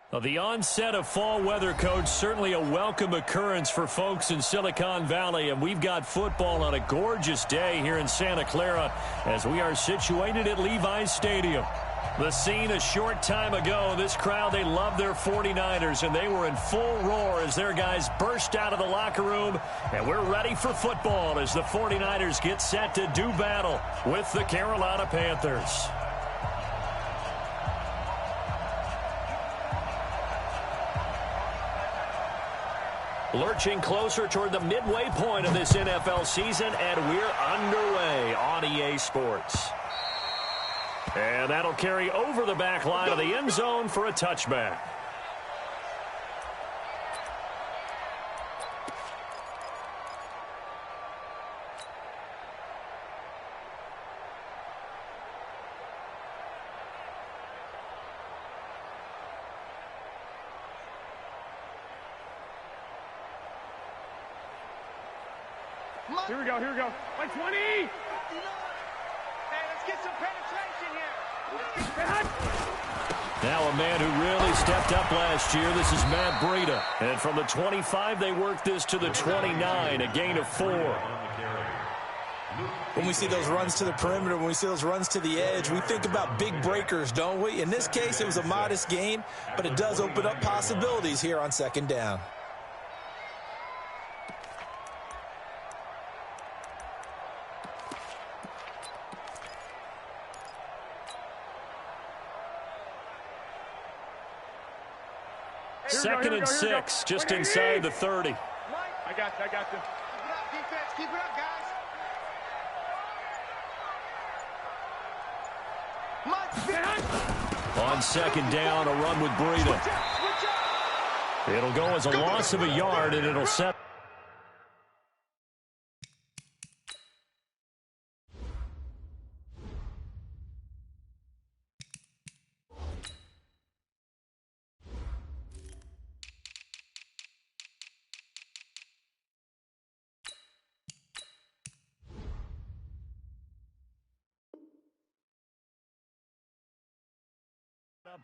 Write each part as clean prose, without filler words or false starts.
Well, the onset of fall weather, Coach, certainly a welcome occurrence for folks in Silicon Valley, and we've got football on a gorgeous day here in Santa Clara as we are situated at Levi's Stadium. The scene a short time ago, this crowd, they love their 49ers, and they were in full roar as their guys burst out of the locker room, and we're ready for football as the 49ers get set to do battle with the Carolina Panthers. Lurching closer toward the midway point of this NFL season, and we're underway on EA Sports. And that'll carry over the back line of the end zone for a touchback. Here we go, here we go. Like 20! Hey, let's get some penetration here. Now a man who really stepped up last year, this is Matt Breida. And from the 25, they worked this to the 29, a gain of 4. When we see those runs to the perimeter, when we see those runs to the edge, we think about big breakers, don't we? In this case, it was a modest gain, but it does open up possibilities here on second down. Second and 6, just inside the 30. I got you, I got you. Keep it up, guys. On second down, a run with Breida. It'll go as a loss of a yard, and it'll set.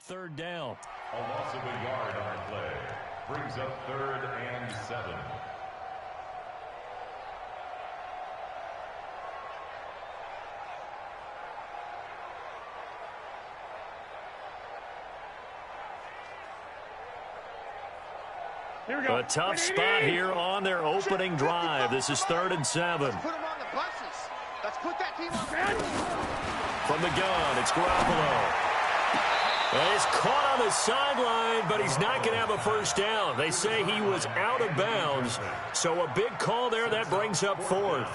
Third down. A loss of a yard on the play. Brings up 3rd and 7. Here we go. A tough spot here on their opening drive. This is 3rd and 7. Let's put them on the buses. Let's put that team on. From the gun, it's Garoppolo. He's caught on the sideline, but he's not going to have a first down. They say he was out of bounds, so a big call there. That brings up 4th.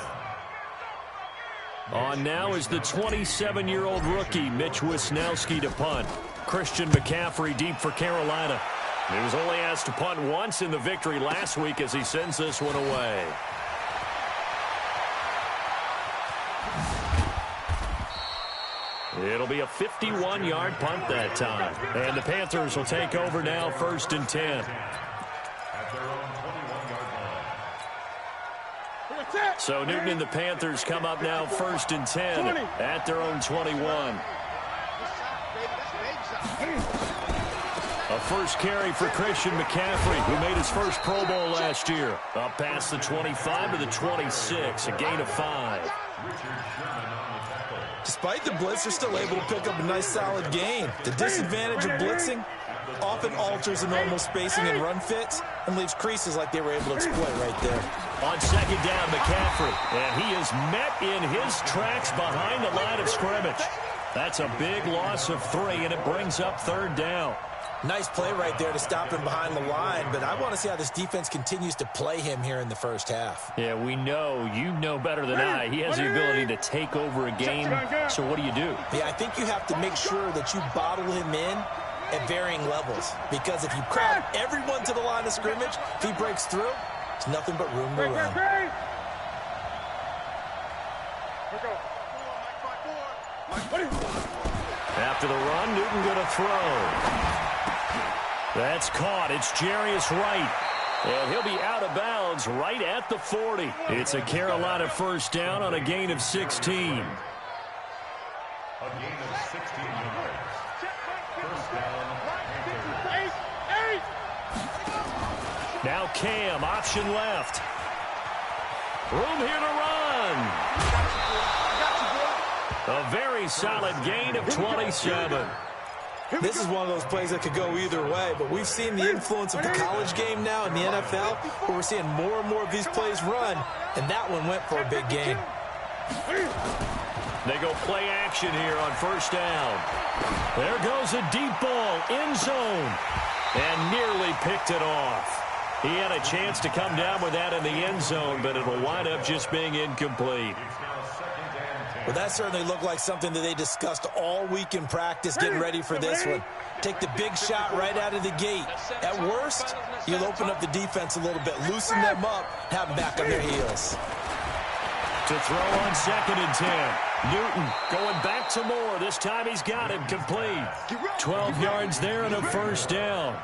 On now is the 27-year-old rookie, Mitch Wisnowski, to punt. Christian McCaffrey deep for Carolina. He was only asked to punt once in the victory last week as he sends this one away. It'll be a 51-yard punt that time. And the Panthers will take over now, 1st and 10. At their own 21-yard line. So Newton and the Panthers come up now, 1st and 10 at their own 21. A first carry for Christian McCaffrey, who made his first Pro Bowl last year. Up past the 25 to the 26, a gain of 5. Despite the blitz, they're still able to pick up a nice solid gain. The disadvantage of blitzing often alters the normal spacing and run fits and leaves creases like they were able to exploit right there. On second down, McCaffrey, and he is met in his tracks behind the line of scrimmage. That's a big loss of 3, and it brings up 3rd down. Nice play right there to stop him behind the line, but I want to see how this defense continues to play him here in the first half. Yeah, we know, you know better than I, he has the ability to take over a game, so what do? Yeah, I think you have to make sure that you bottle him in at varying levels, because if you crowd everyone to the line of scrimmage, if he breaks through, it's nothing but room to run. After the run, Newton going to throw. That's caught. It's Jarius Wright. And he'll be out of bounds right at the 40. It's a Carolina first down on a gain of 16. A gain of 16 yards. First down, Panthers. Now Cam, option left. Room here to run. A very solid gain of 27. This is one of those plays that could go either way, but we've seen the influence of the college game now in the NFL, where we're seeing more and more of these plays run, and that one went for a big gain. They go play action here on first down. There goes a deep ball, end zone, and nearly picked it off. He had a chance to come down with that in the end zone, but it'll wind up just being incomplete. Well, that certainly looked like something that they discussed all week in practice getting ready for this one. Take the big shot right out of the gate. At worst, you'll open up the defense a little bit, loosen them up, have them back on their heels. To throw on 2nd and 10. Newton going back to Moore. This time he's got him complete. 12 yards there and a first down.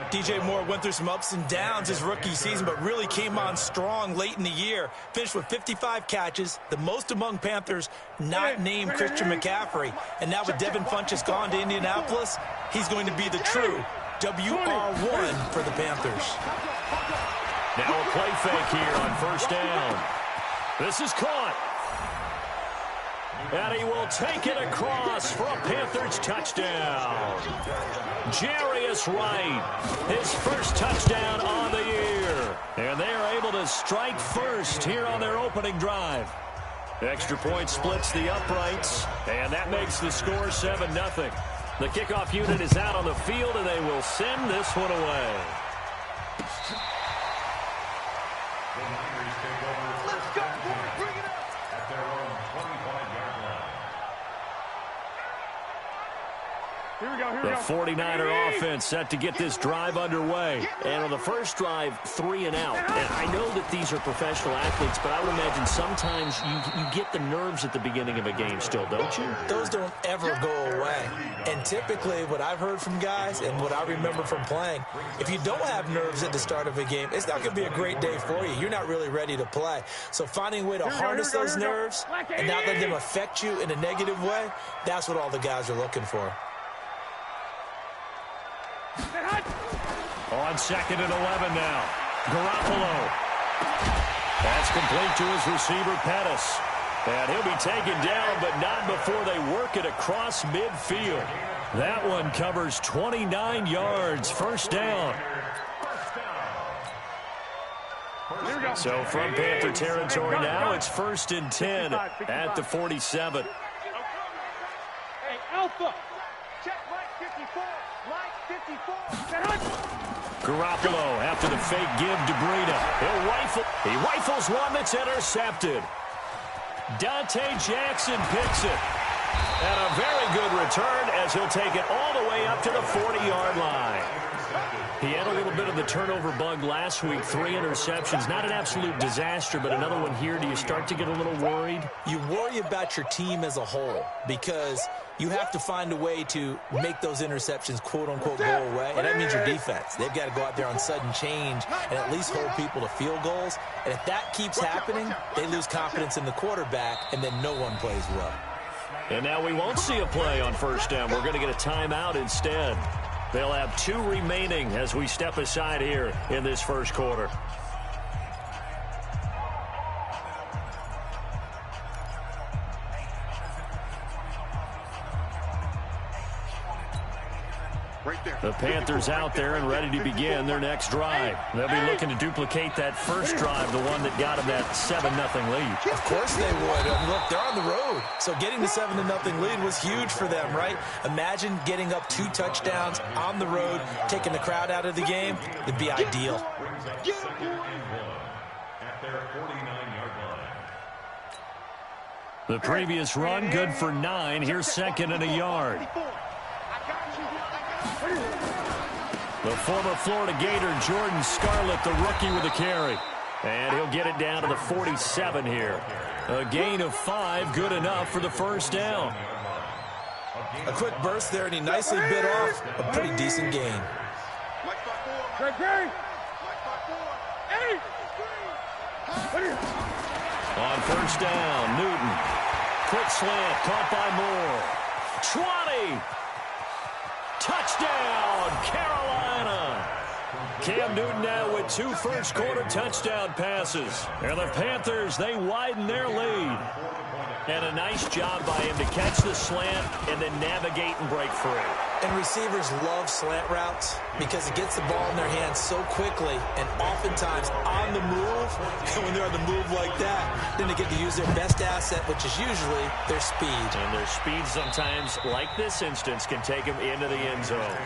DJ Moore went through some ups and downs his rookie season, but really came on strong late in the year. Finished with 55 catches, the most among Panthers not named Christian McCaffrey. And now with Devin Funchess gone to Indianapolis, he's going to be the true WR1 for the Panthers. Now a play fake here on first down. This is caught. And he will take it across for a Panthers touchdown. Jarius Wright, his first touchdown on the year. And they are able to strike first here on their opening drive. Extra point splits the uprights, and that makes the score 7-0. The kickoff unit is out on the field, and they will send this one away. Let's go, boys. Bring it up. At their own 25-yard line. Here we go, here we The go. 49er offense set to get this drive underway. And on the first drive, 3 and out. And I know that these are professional athletes, but I would imagine sometimes you get the nerves at the beginning of a game still, don't you? Those don't ever go away. And typically what I've heard from guys and what I remember from playing, if you don't have nerves at the start of a game, it's not going to be a great day for you. You're not really ready to play. So finding a way to harness those nerves and not let them affect you in a negative way, that's what all the guys are looking for. On 2nd and 11 now. Garoppolo. That's complete to his receiver, Pettis. And he'll be taken down, but not before they work it across midfield. That one covers 29 yards. First down. So from Panther territory now, it's 1st and 10 at the 47. Hey, Alpha. Check right 54. Right 54. Garoppolo after the fake give to Breida. He rifles one that's intercepted. Dante Jackson picks it. And a very good return as he'll take it all the way up to the 40-yard line. He had a little bit of the turnover bug last week, 3 interceptions. Not an absolute disaster, but another one here. Do you start to get a little worried? You worry about your team as a whole because you have to find a way to make those interceptions, quote-unquote, go away, and that means your defense. They've got to go out there on sudden change and at least hold people to field goals. And if that keeps happening, they lose confidence in the quarterback, and then no one plays well. And now we won't see a play on first down. We're going to get a timeout instead. They'll have 2 remaining as we step aside here in this first quarter. The Panthers out there and ready to begin their next drive. They'll be looking to duplicate that first drive, the one that got them that 7-0 lead. Of course they would. I mean, look, they're on the road. So getting the 7-0 lead was huge for them, right? Imagine getting up 2 touchdowns on the road, taking the crowd out of the game. It'd be ideal. At their 49-yard line. The previous run, good for 9. Here's 2nd and a yard. The former Florida Gator, Jordan Scarlett, the rookie with the carry. And he'll get it down to the 47 here. A gain of 5, good enough for the first down. A quick burst there, and he nicely bit off a pretty decent gain. On first down, Newton. Quick slant, caught by Moore. 20. Touchdown, Carolina. Cam Newton now with 2 first-quarter touchdown passes. And the Panthers, they widen their lead. And a nice job by him to catch the slant and then navigate and break free. And receivers love slant routes because it gets the ball in their hands so quickly and oftentimes on the move. And when they're on the move like that, then they get to use their best asset, which is usually their speed. And their speed sometimes, like this instance, can take them into the end zone.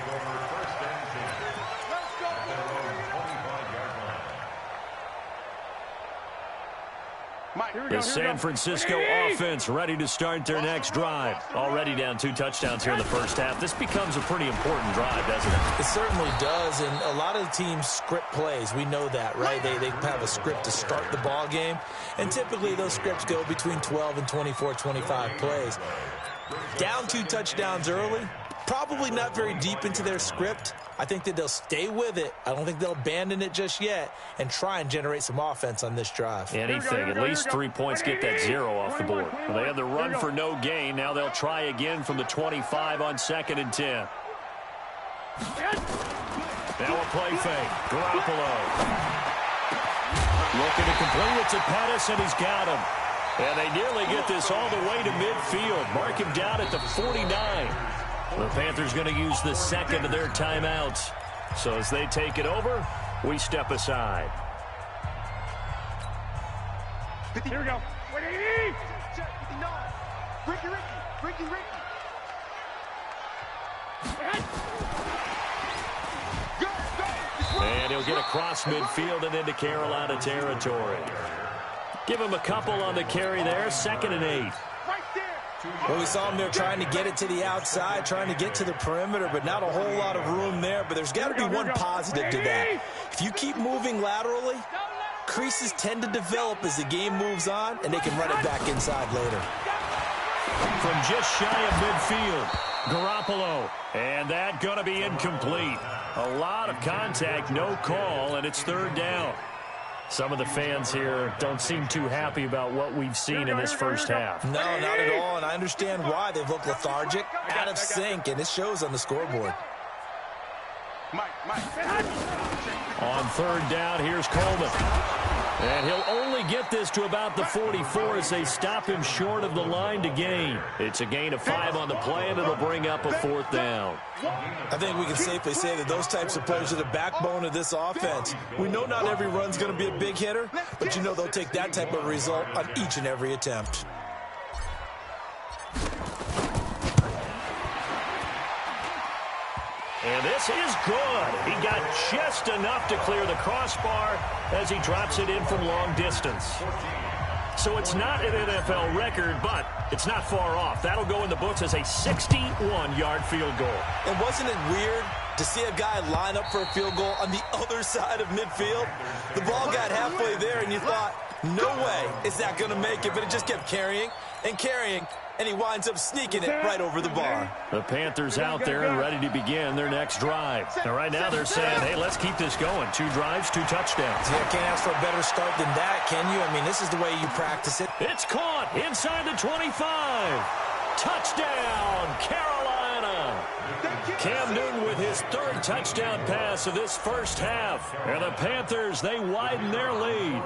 The San Francisco offense ready to start their next drive. Already down 2 touchdowns here in the first half. This becomes a pretty important drive, doesn't it? It certainly does, and a lot of the teams script plays. We know that, right? They have a script to start the ball game, and typically those scripts go between 12 and 24, 25 plays. Down 2 touchdowns early, probably not very deep into their script. I think that they'll stay with it. I don't think they'll abandon it just yet and try and generate some offense on this drive. Anything. At least 3 points, get that 0 off the board. Well, they had the run for no gain. Now they'll try again from the 25 on 2nd and 10. Now a play fake. Garoppolo. Looking to complete it to Pettis, and he's got him. And they nearly get this all the way to midfield. Mark him down at the 49. The Panthers going to use the second of their timeouts. So as they take it over, we step aside. Here we go. Ricky. And he'll get across midfield and into Carolina territory. Give him a couple on the carry there. 2nd and 8. Well, we saw him there trying to get it to the outside, trying to get to the perimeter, but not a whole lot of room there. But there's got to be one positive to that. If you keep moving laterally, creases tend to develop as the game moves on, and they can run it back inside later. From just shy of midfield, Garoppolo. And that going to be incomplete. A lot of contact, no call, and it's 3rd down. Some of the fans here don't seem too happy about what we've seen in this first half. No, not at all, and I understand why. They've looked lethargic, out of sync, and it shows on the scoreboard. On 3rd down, here's Coleman. And he'll only get this to about the 44 as they stop him short of the line to gain. It's a gain of 5 on the play, and it'll bring up a 4th down. I think we can safely say that those types of players are the backbone of this offense. We know not every run's going to be a big hitter, but you know they'll take that type of result on each and every attempt. And this is good. He got just enough to clear the crossbar as he drops it in from long distance. So it's not an NFL record, but it's not far off. That'll go in the books as a 61-yard field goal. And wasn't it weird to see a guy line up for a field goal on the other side of midfield? The ball got halfway there, and you thought, no way is that going to make it, but it just kept carrying and carrying, and he winds up sneaking it right over the bar. The Panthers out there and ready to begin their next drive. Now, right now they're saying, hey, let's keep this going. 2 drives, 2 touchdowns. Yeah, can't ask for a better start than that, can you? I mean, this is the way you practice it. It's caught inside the 25. Touchdown, Carolina. Cam Newton with his 3rd touchdown pass of this first half. And the Panthers, they widen their lead.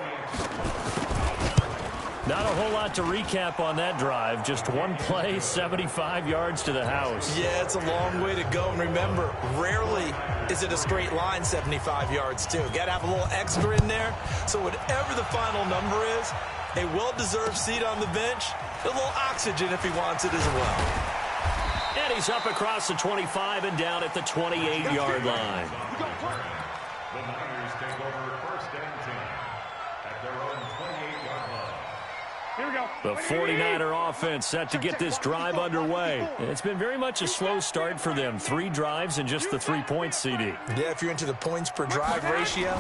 Not a whole lot to recap on that drive. Just one play, 75 yards to the house. Yeah, it's a long way to go. And remember, rarely is it a straight line 75 yards, too. Got to have a little extra in there. So whatever the final number is, a well-deserved seat on the bench, a little oxygen if he wants it as well. And he's up across the 25 and down at the 28-yard line. The Niners take over 1st and 10 at their own 28-yard line. Here we go. The 49er offense set to get this drive underway. It's been very much a slow start for them. 3 drives and just the 3 points, CD. Yeah, if you're into the points per drive ratio,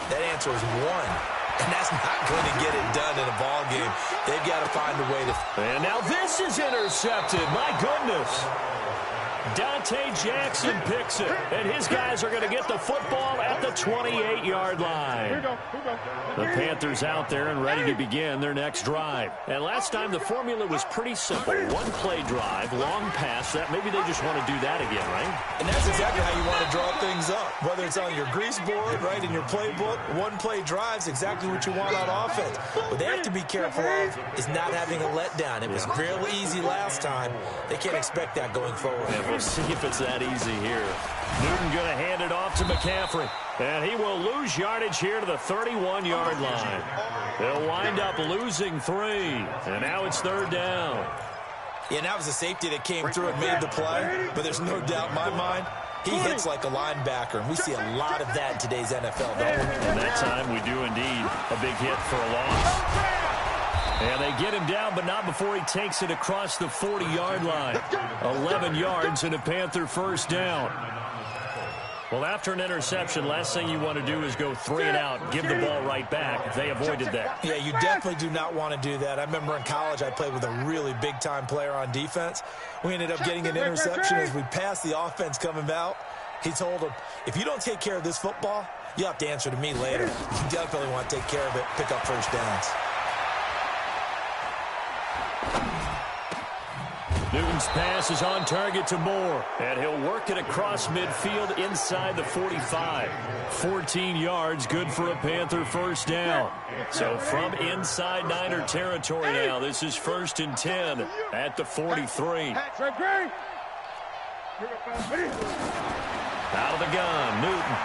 that answer is 1. And that's not going to get it done in a ball game. They've got to find a way to... And now this is intercepted. My goodness. Dante Jackson picks it, and his guys are going to get the football at the 28-yard line. The Panthers out there and ready to begin their next drive. And last time the formula was pretty simple. One-play drive, long pass. That maybe they just want to do that again, right? And that's exactly how you want to draw things up. Whether it's on your grease board, right, in your playbook, one-play drive's exactly what you want on offense. What they have to be careful of is not having a letdown. It was real easy last time. They can't expect that going forward. And we'll see if it's that easy here. Newton going to hand it off to McCaffrey. And he will lose yardage here to the 31-yard line. They'll wind up losing 3. And now it's 3rd down. Yeah, and that was a safety that came through and made the play. But there's no doubt in my mind, he hits like a linebacker. And we see a lot of that in today's NFL, don't we? And that time we do indeed a big hit for a loss. And they get him down, but not before he takes it across the 40-yard line. 11 yards and a Panther first down. Well, after an interception, last thing you want to do is go 3 and out, give the ball right back. They avoided that. Yeah, you definitely do not want to do that. I remember in college I played with a really big-time player on defense. We ended up getting an interception as we passed the offense coming out. He told him, if you don't take care of this football, you'll have to answer to me later. You definitely want to take care of it, pick up first downs. Newton's pass is on target to Moore, and he'll work it across midfield inside the 45. 14 yards, good for a Panther first down. So from inside Niner territory now, this is 1st and 10 at the 43. Out of the gun, Newton.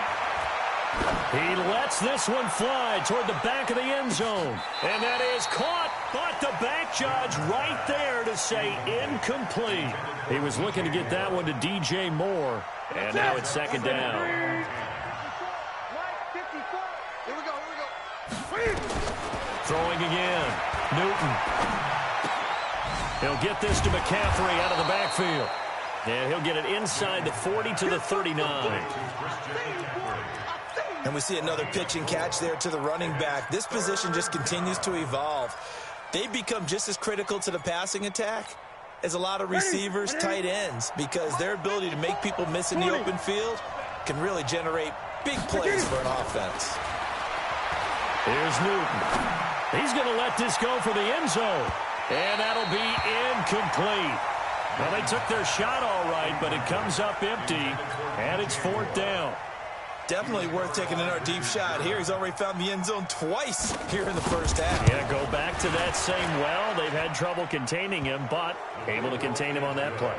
He lets this one fly toward the back of the end zone. And that is caught, but the back judge right there to say incomplete. He was looking to get that one to DJ Moore. And now it's 2nd down. Throwing again. Newton. He'll get this to McCaffrey out of the backfield. And he'll get it inside the 40 to the 39. And we see another pitch and catch there to the running back. This position just continues to evolve. They've become just as critical to the passing attack as a lot of receivers, tight ends, because their ability to make people miss in the open field can really generate big plays for an offense. Here's Newton. He's going to let this go for the end zone. And that'll be incomplete. Well, they took their shot all right, but it comes up empty, and it's 4th down. Definitely worth taking another deep shot here. He's already found the end zone twice here in the first half. Yeah, go back to that same well. They've had trouble containing him, but able to contain him on that play.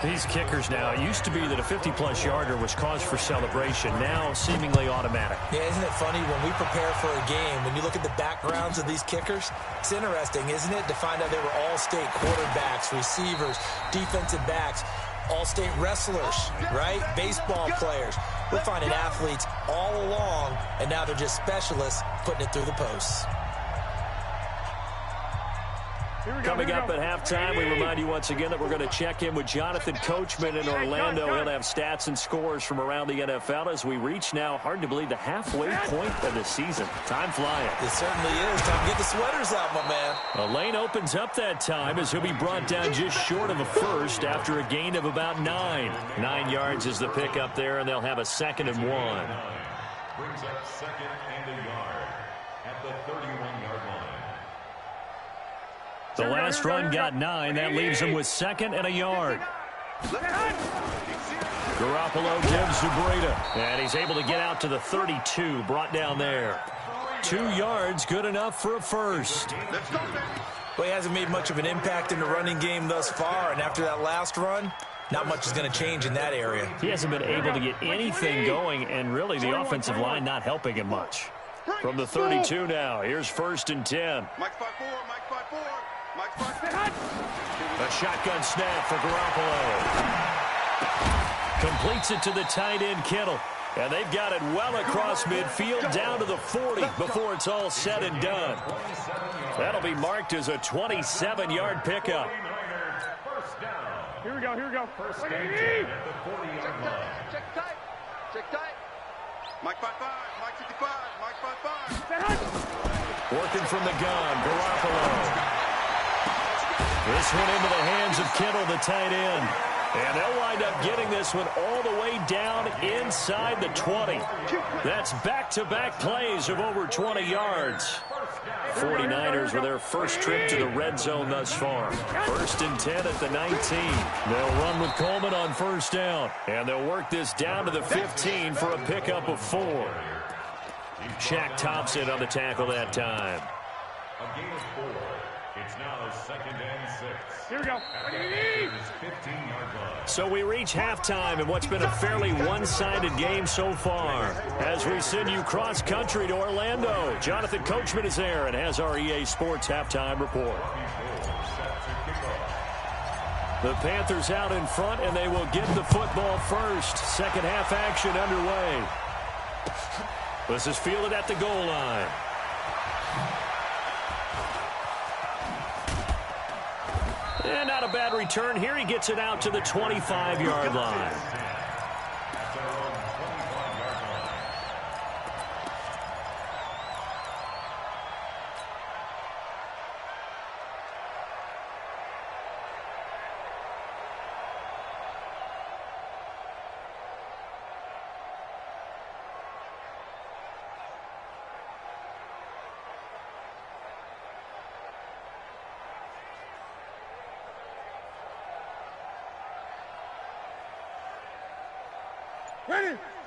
These kickers now, it used to be that a 50-plus yarder was cause for celebration. Now, seemingly automatic. Yeah, isn't it funny when we prepare for a game, when you look at the backgrounds of these kickers, it's interesting, isn't it, to find out they were all-state quarterbacks, receivers, defensive backs, all-state wrestlers, right? Baseball players. We're finding athletes all along, and now they're just specialists putting it through the posts. Coming up at halftime, we remind you once again that we're going to check in with Jonathan Coachman in Orlando. He'll have stats and scores from around the NFL as we reach now, hard to believe, the halfway point of the season. Time flying. It certainly is. Time to get the sweaters out, my man. A lane opens up that time as he'll be brought down just short of a first after a gain of about 9. 9 yards is the pickup there, and they'll have a 2nd and 1. Brings up 2nd and a yard at the 31-yard line. The last run got 9. That leaves him with 2nd and a yard. Garoppolo gives to Breida, and he's able to get out to the 32, brought down there. 2 yards, good enough for a first. Well, he hasn't made much of an impact in the running game thus far, and after that last run, not much is going to change in that area. He hasn't been able to get anything going, and really the offensive line not helping him much. From the 32 now, here's 1st and 10. Mike 5-4, Mike 5-4. A shotgun snap for Garoppolo. Completes it to the tight end, Kittle. And they've got it well across midfield down to the 40 before it's all said and done. That'll be marked as a 27-yard pickup. Here we go, here we go. First and 10 at the 40-yard line. Check tight. Mike 5-5, Mike 55, Mike 5-5. Working from the gun, Garoppolo. This one into the hands of Kittle, the tight end. And they'll wind up getting this one all the way down inside the 20. That's back-to-back plays of over 20 yards. 49ers with their first trip to the red zone thus far. 1st and 10 at the 19. They'll run with Coleman on first down. And they'll work this down to the 15 for a pickup of 4. Shaq Thompson on the tackle that time. A gain of 4. It's now 2nd and 6. Here we go. 15-yard line. So we reach halftime in what's been a fairly one-sided game so far. As we send you cross-country to Orlando, Jonathan Coachman is there and has our EA Sports halftime report. The Panthers out in front, and they will get the football first. Second half action underway. This is fielded at the goal line. And not a bad return here. He gets it out to the 25-yard line.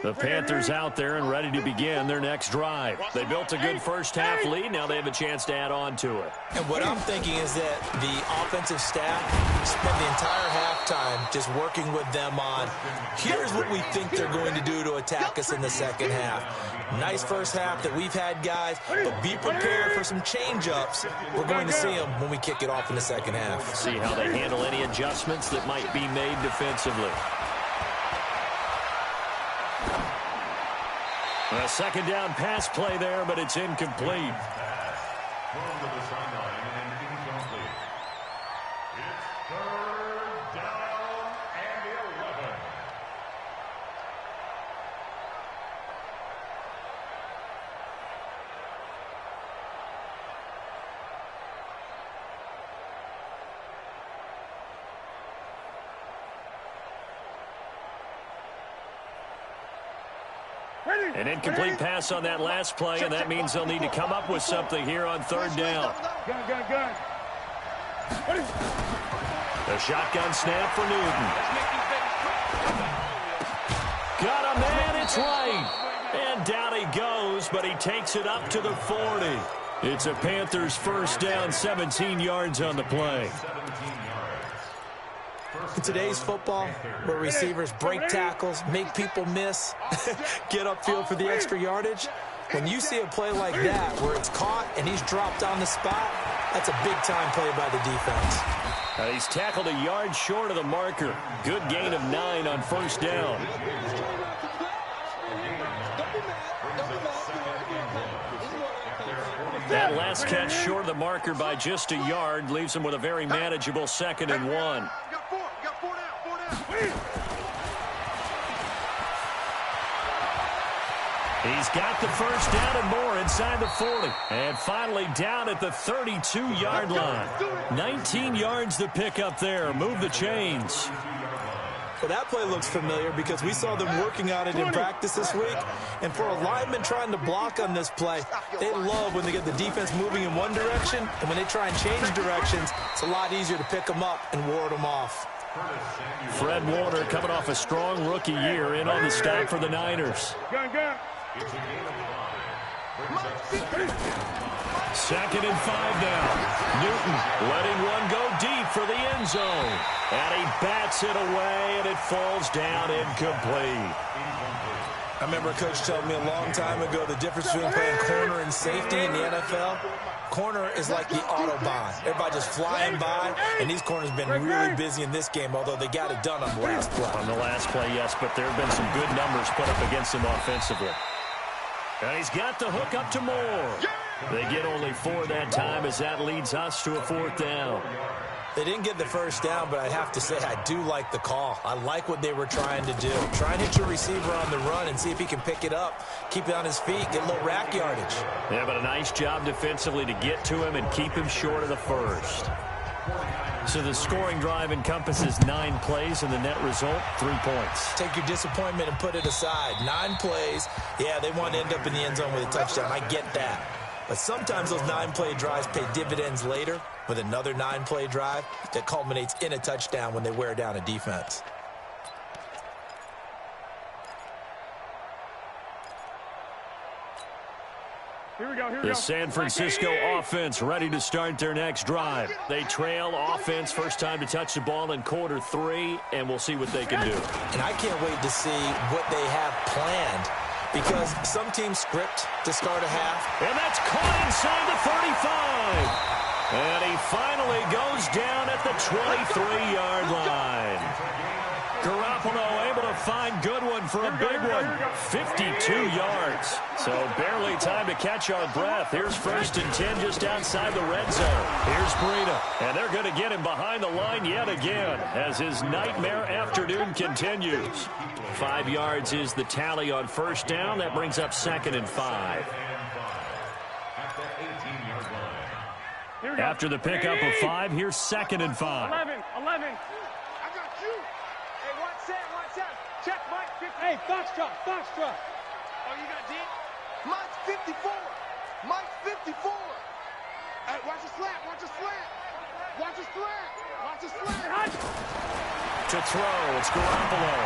The Panthers out there and ready to begin their next drive. They built a good first-half lead. Now they have a chance to add on to it. And what I'm thinking is that the offensive staff spent the entire halftime just working with them on, here's what we think they're going to do to attack us in the second half. Nice first half that we've had, guys, but be prepared for some change-ups. We're going to see them when we kick it off in the second half. See how they handle any adjustments that might be made defensively. A second down pass play there, but it's incomplete. Thrown to the sideline and incomplete. It's 3rd down and 11. An incomplete pass on that last play, and that means they'll need to come up with something here on 3rd down. Gun. The shotgun snap for Newton. Got a man, it's right. And down he goes, but he takes it up to the 40. It's a Panthers first down, 17 yards on the play. In today's football, where receivers break tackles, make people miss, get upfield for the extra yardage, when you see a play like that where it's caught and he's dropped on the spot, that's a big-time play by the defense. He's tackled a yard short of the marker. Good gain of 9 on first down. That last catch short of the marker by just a yard leaves him with a very manageable 2nd and 1. He's got the first down and more inside the 40. And finally down at the 32-yard line. 19 yards to pick up there. Move the chains. Well, that play looks familiar because we saw them working on it in practice this week. And for a lineman trying to block on this play, they love when they get the defense moving in one direction. And when they try and change directions, it's a lot easier to pick them up and ward them off. Fred Warner coming off a strong rookie year in on the stop for the Niners. Gun. 2nd and 5 now. Newton letting one go deep for the end zone. And he bats it away, and it falls down incomplete. I remember a coach telling me a long time ago the difference between playing corner and safety in the NFL. Corner is like the Autobahn. Everybody just flying by, and these corners have been really busy in this game, although they got it done on the last play. On the last play, yes, but there have been some good numbers put up against him offensively. And he's got the hook up to Moore. They get only 4 that time as that leads us to a 4th down. They didn't get the first down, but I have to say I do like the call. I like what they were trying to do. Try and hit your receiver on the run and see if he can pick it up, keep it on his feet, get a little rack yardage. Yeah, but a nice job defensively to get to him and keep him short of the first. So the scoring drive encompasses 9 plays, and the net result, 3 points. Take your disappointment and put it aside. 9 plays. Yeah, they want to end up in the end zone with a touchdown. I get that. But sometimes those 9-play drives pay dividends later with another 9-play drive that culminates in a touchdown when they wear down a defense. Here we go, here we The go. San Francisco offense ready to start their next drive. They trail offense, first time to touch the ball in quarter 3, and we'll see what they can do. And I can't wait to see what they have planned, because some teams script to start a half. And that's caught inside the 35. And he finally goes down at the 23-yard line. Garoppolo able to find Goodwin for a big one. 52 yards. So barely time to catch our breath. Here's 1st and 10 just outside the red zone. Here's Breida. And they're going to get him behind the line yet again as his nightmare afternoon continues. 5 yards is the tally on 1st down. That brings up 2nd and 5. After the pickup of 5, here's 2nd and 5. 11. I got you. Hey, watch that. Check, Mike. 50. Hey, Foxtrot. Oh, you got D? Mike's 54. Mike's 54. Hey, watch the slant. Watch the slant. To throw, it's Garoppolo.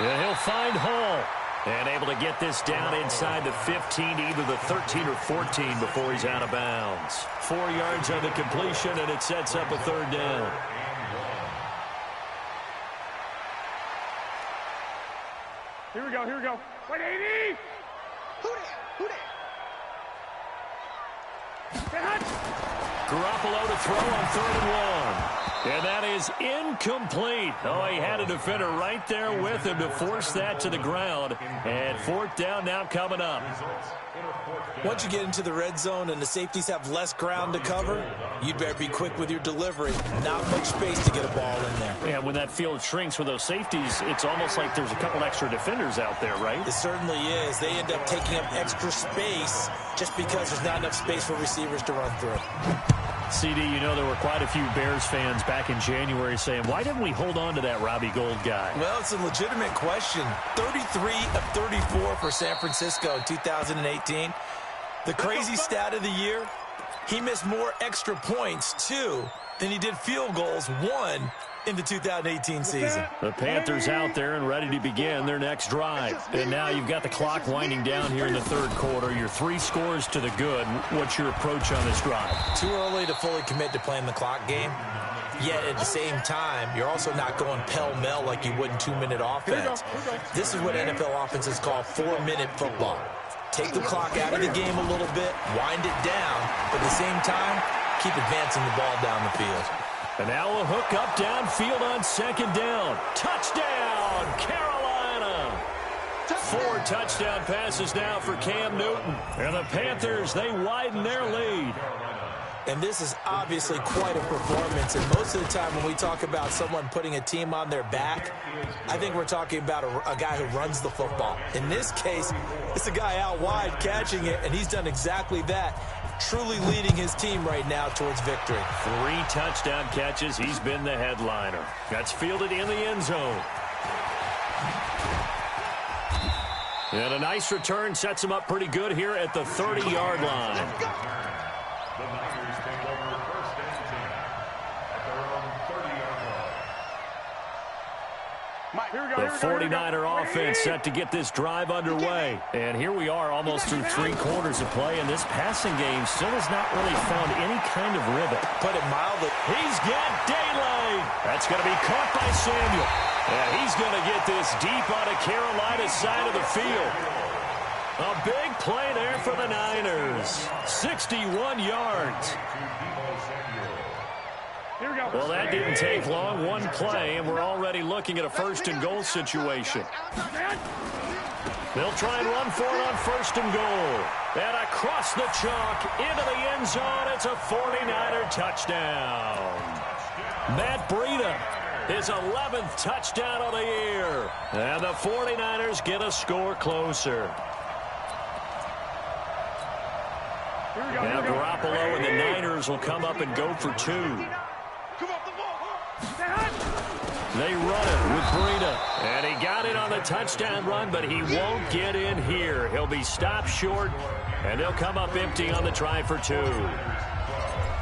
And he'll find Hall. And able to get this down inside the 15 to either the 13 or 14 before he's out of bounds. 4 yards on the completion, and it sets up a 3rd down. Here we go. Wait, 80. Who that? Garoppolo to throw on 3rd and 1. And that is incomplete. Oh, he had a defender right there with him to force that to the ground. And 4th down now coming up. Once you get into the red zone and the safeties have less ground to cover, you'd better be quick with your delivery. Not much space to get a ball in there. Yeah, when that field shrinks with those safeties, it's almost like there's a couple extra defenders out there, right? It certainly is. They end up taking up extra space just because there's not enough space for receivers to run through. CD, you know there were quite a few Bears fans back in January saying, why didn't we hold on to that Robbie Gould guy? Well, it's a legitimate question. 33 of 34 for San Francisco in 2018. The crazy stat of the year, he missed more extra points, 2, than he did field goals, 1, in the 2018 season. The Panthers out there and ready to begin their next drive. And now you've got the clock winding down here in the 3rd quarter. You're 3 scores to the good. What's your approach on this drive? Too early to fully commit to playing the clock game. Yet at the same time, you're also not going pell-mell like you would in 2-minute offense. This is what NFL offenses call 4-minute football. Take the clock out of the game a little bit, wind it down, but at the same time, keep advancing the ball down the field. And now a hook up downfield on 2nd down. Touchdown, Carolina! 4 touchdown passes now for Cam Newton. And the Panthers, they widen their lead. And this is obviously quite a performance. And most of the time when we talk about someone putting a team on their back, I think we're talking about a guy who runs the football. In this case, it's a guy out wide catching it, and he's done exactly that. Truly leading his team right now towards victory. 3 touchdown catches. He's been the headliner. That's fielded in the end zone. And a nice return sets him up pretty good here at the 30-yard line. The Niners take over 1st and 10 at their own 30-yard line. The 49er offense set to get this drive underway. And here we are almost through 3 quarters of play, and this passing game still has not really found any kind of rhythm. Put it mildly. He's got daylight. That's going to be caught by Samuel. And he's going to get this deep on the Carolina side of the field. A big play there for the Niners. 61 yards. Well, that didn't take long. 1 play, and we're already looking at a 1st and goal situation. They'll try and run for it on 1st and goal. And across the chalk into the end zone. It's a 49er touchdown. Matt Breida, his 11th touchdown of the year. And the 49ers get a score closer. Now Garoppolo and the Niners will come up and go for 2. They run it with Breida. And he got it on the touchdown run, but he won't get in here. He'll be stopped short, and they'll come up empty on the try for 2.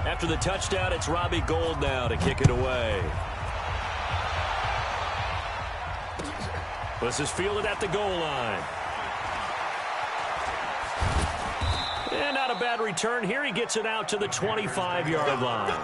After the touchdown, it's Robbie Gould now to kick it away. This is fielded at the goal line. And not a bad return here. He gets it out to the 25-yard line.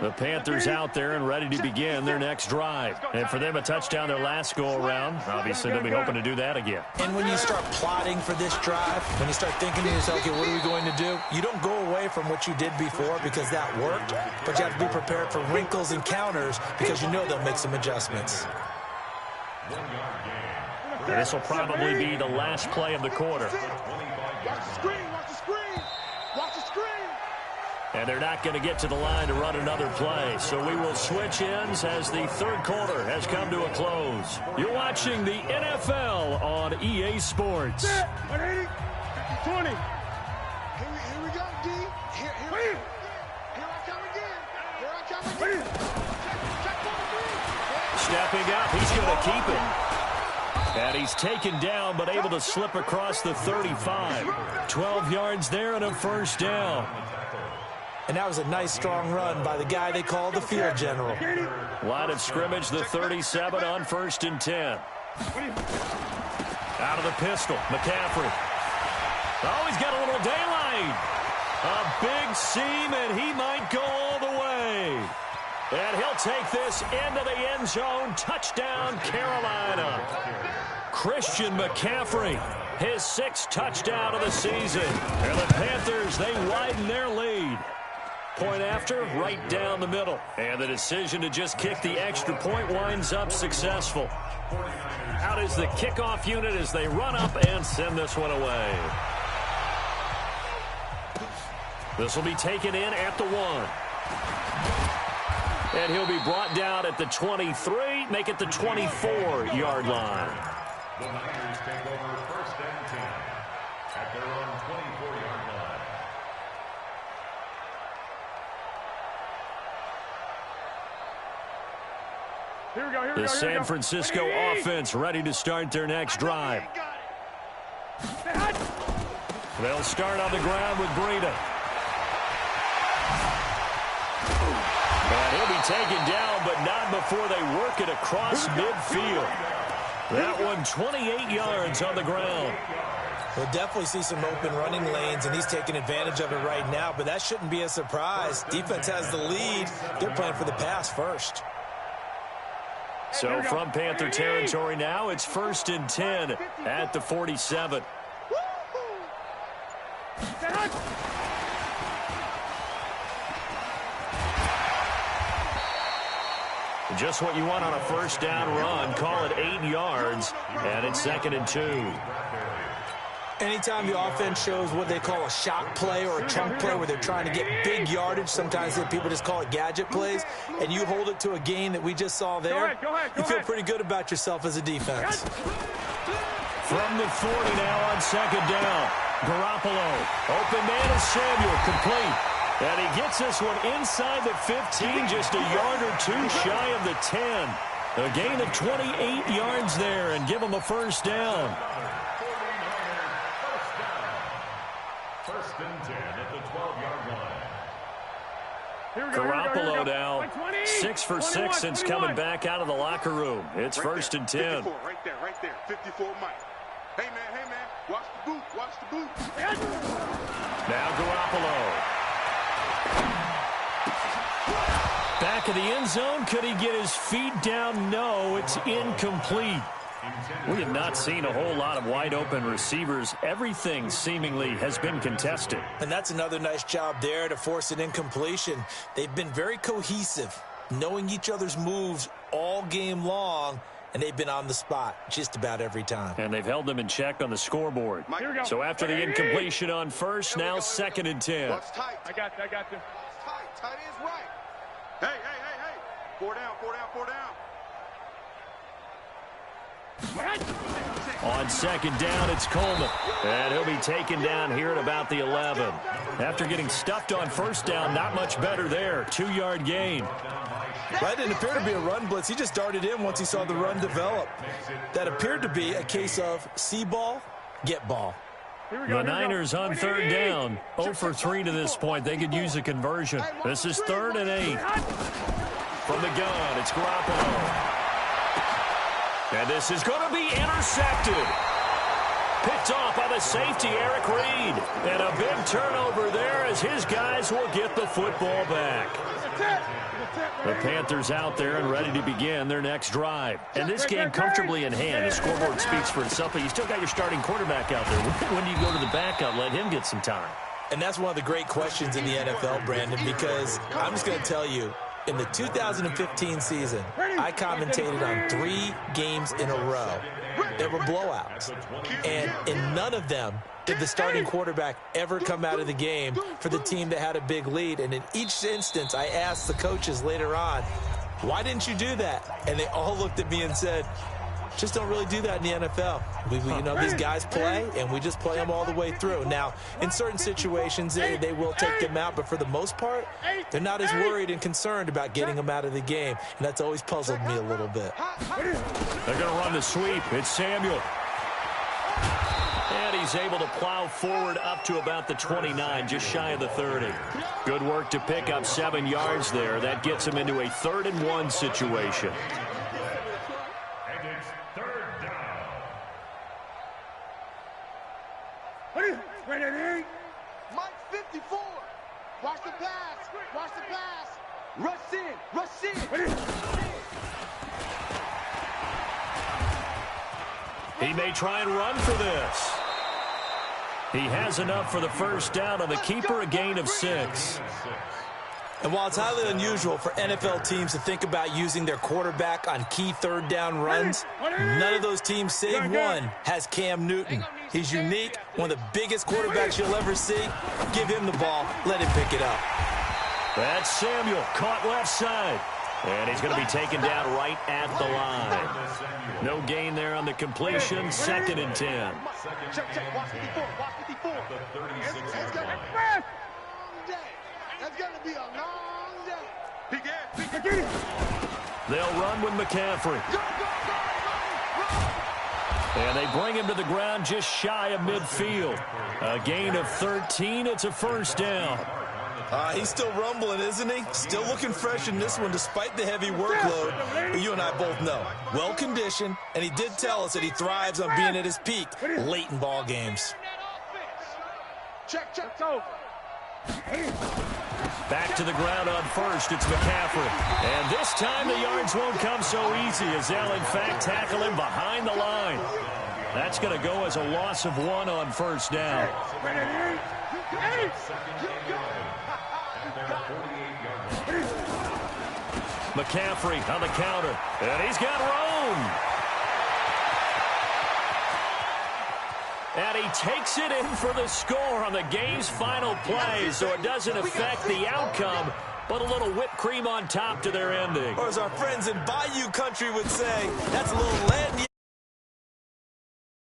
The Panthers out there and ready to begin their next drive. And for them, a touchdown their last go-around. Obviously, they'll be hoping to do that again. And when you start plotting for this drive, when you start thinking to yourself, okay, what are we going to do? You don't go away from what you did before because that worked, but you have to be prepared for wrinkles and counters because you know they'll make some adjustments. And this will probably be the last play of the quarter. Watch the screen, watch the screen, watch the screen. And they're not going to get to the line to run another play. So we will switch ends as the third quarter has come to a close. You're watching the NFL on EA Sports. 20. Here we go, D. Here I come again. Here I come again. Stepping up, he's going to keep it. And he's taken down, but able to slip across the 35. 12 yards there and a first down. And that was a nice, strong run by the guy they call the field general. Line of scrimmage, the 37 on 1st and 10. Out of the pistol, McCaffrey. Oh, he's got a little daylight. A big seam, and he might go all the way. And he'll take this into the end zone. Touchdown, Carolina. Christian McCaffrey, his 6th touchdown of the season. And the Panthers, they widen their lead. Point after, right down the middle. And the decision to just kick the extra point winds up successful. Out is the kickoff unit as they run up and send this one away. This will be taken in at the 1. And he'll be brought down at the 23, make it the 24-yard line. The Niners take over 1st and 10 at their own 24-yard line. Here we go. The San Francisco offense ready to start their next drive. They'll start on the ground with Breida. And he'll be taken down, but not before they work it across midfield. That one 28 yards on the ground. We'll definitely see some open running lanes, and he's taking advantage of it right now, but that shouldn't be a surprise. Defense has the lead. They're playing for the pass first. So from Panther territory now, it's 1st and 10 at the 47. Just what you want on a first down run. Call it 8 yards, and it's 2nd and 2. Anytime the offense shows what they call a shot play or a chunk play where they're trying to get big yardage, sometimes people just call it gadget plays, and you hold it to a gain that we just saw there, you feel pretty good about yourself as a defense. From the 40 now on 2nd down. Garoppolo. Open man is Samuel. Complete. And he gets this one inside the 15, just a yard or 2 shy of the 10. A gain of 28 yards there and give him a first down. 1st and 10 at the 12-yard line. Garoppolo now 6 for 6 since coming back out of the locker room. It's 1st and 10. 54, right there. 54 Mike. Hey, man. Watch the boot. Now Garoppolo. Back of the end zone. Could he get his feet down? No, it's incomplete. We have not seen a whole lot of wide-open receivers. Everything seemingly has been contested. And that's another nice job there to force an incompletion. They've been very cohesive, knowing each other's moves all game long, and they've been on the spot just about every time. And they've held them in check on the scoreboard. So after the incompletion on first, now 2nd and 10. Watch tight. I got you. Tight is right. Hey. 4 down. On second down, it's Coleman. And he'll be taken down here at about the 11. After getting stuffed on first down, not much better there. 2-yard gain. That didn't appear to be a run blitz. He just darted in once he saw the run develop. That appeared to be a case of see ball, get ball. The Niners on third down. 0 for 3 to this point. They could use a conversion. This is 3rd and 8. From the gun, it's Garoppolo. And this is going to be intercepted. Picked off by the safety, Eric Reed. And a big turnover there as his guys will get the football back. The Panthers out there and ready to begin their next drive. And this game comfortably in hand. The scoreboard speaks for itself, but you still got your starting quarterback out there. When do you go to the backup, let him get some time? And that's one of the great questions in the NFL, Brandon, because I'm just going to tell you, in the 2015 season, I commentated on 3 games in a row. There were blowouts. And in none of them did the starting quarterback ever come out of the game for the team that had a big lead. And in each instance, I asked the coaches later on, why didn't you do that? And they all looked at me and said, just don't really do that in the NFL. You know, these guys play, and we just play them all the way through. Now, in certain situations, they will take them out, but for the most part, they're not as worried and concerned about getting them out of the game, and that's always puzzled me a little bit. They're going to run the sweep. It's Samuel. And he's able to plow forward up to about the 29, just shy of the 30. Good work to pick up 7 yards there. That gets him into a 3rd and 1 situation. Mike 54. Watch the pass. Watch the pass. Rush in. Rush in. He may try and run for this. He has enough for the first down on the keeper, a gain of 6. And while it's highly unusual for NFL teams to think about using their quarterback on key 3rd down runs, none of those teams, save one, has Cam Newton. He's unique, one of the biggest quarterbacks you'll ever see. Give him the ball. Let him pick it up. That's Samuel, caught left side. And he's going to be taken down right at the line. No gain there on the completion, 2nd and 10. Check. Watch 54. Watch 54. That's going to be a long day. They'll run with McCaffrey. And they bring him to the ground just shy of midfield. A gain of 13. It's a first down. He's still rumbling, isn't he? Still looking fresh in this one despite the heavy workload. But you and I both know, well-conditioned, and he did tell us that he thrives on being at his peak late in ball games. Check. Back to the ground on first. It's McCaffrey. And this time the yards won't come so easy as they'll, in fact, tackle him behind the line. That's going to go as a loss of 1 on first down. McCaffrey on the counter. And he's got room. And he takes it in for the score on the game's final play, so it doesn't affect the outcome, but a little whipped cream on top to their ending. Or as our friends in Bayou Country would say, that's a little lead.